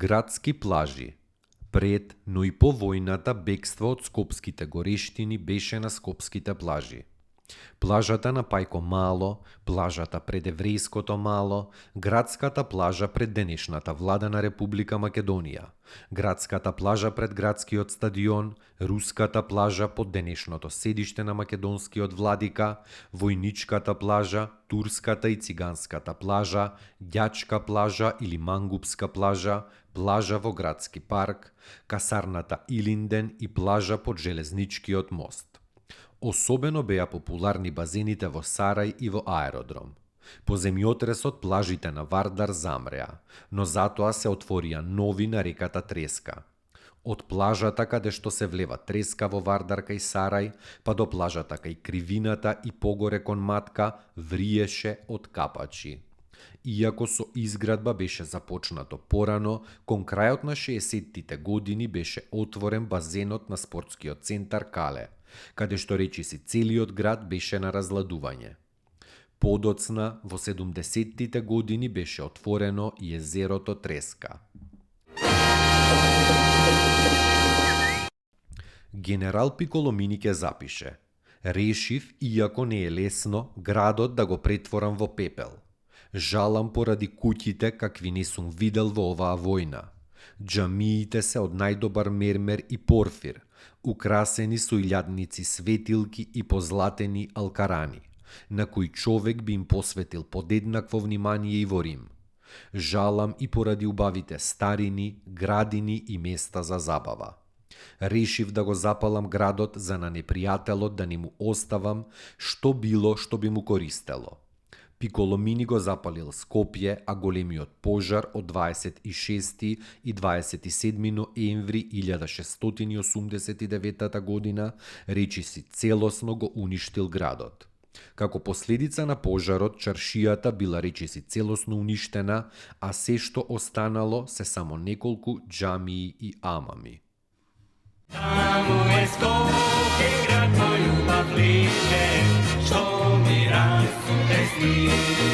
Градски плажи. Пред, но и по војната, бегство од скопските горештини беше на скопските плажи. Плажата на Пајко Мало, плажата пред еврејското Мало, градската плажа пред денешната влада на Република Македонија, градската плажа пред градскиот стадион, руската плажа под денешното седиште на македонскиот владика, војничката плажа, турската и циганската плажа, ѓачка плажа или мангупска плажа, плажа во градски парк, касарната Илинден и плажа под железничкиот мост. Особено беа популарни базените во Сарај и во Аеродром. По земјотресот плажите на Вардар замреа, но затоа се отворија нови на реката Треска. Од плажата каде што се влева Треска во Вардар кај Сарај, па до плажата кај Кривината и погоре кон Матка, вриеше од капачи. Иако со изградба беше започнато порано, кон крајот на 60-тите години беше отворен базенот на спортскиот центар Кале, каде што речиси целиот град беше на разладување. Подоцна, во 70-тите години беше отворено и езерото Треска. Генерал Пиколомини ке запише: решив, иако не е лесно, градот да го претворам во пепел. Жалам поради куќите какви не сум видел во оваа војна. Џамиите се од најдобар мермер и порфир, украсени со илјадници светилки и позлатени алкарани, на кои човек би им посветил подеднакво внимание и во Рим. Жалам и поради убавите старини, градини и места за забава. Решив да го запалам градот за на непријателот да не му оставам што било што би му користело. Пиколомини го запалил Скопје, а големиот пожар од 26 и 27 ноември 1689 година речиси целосно го уништил градот. Како последица на пожарот, чаршијата била речиси целосно уништена, а се што останало се само неколку џамии и амами. Таму е Скопје, град мој убав лише, што ми расу тесни.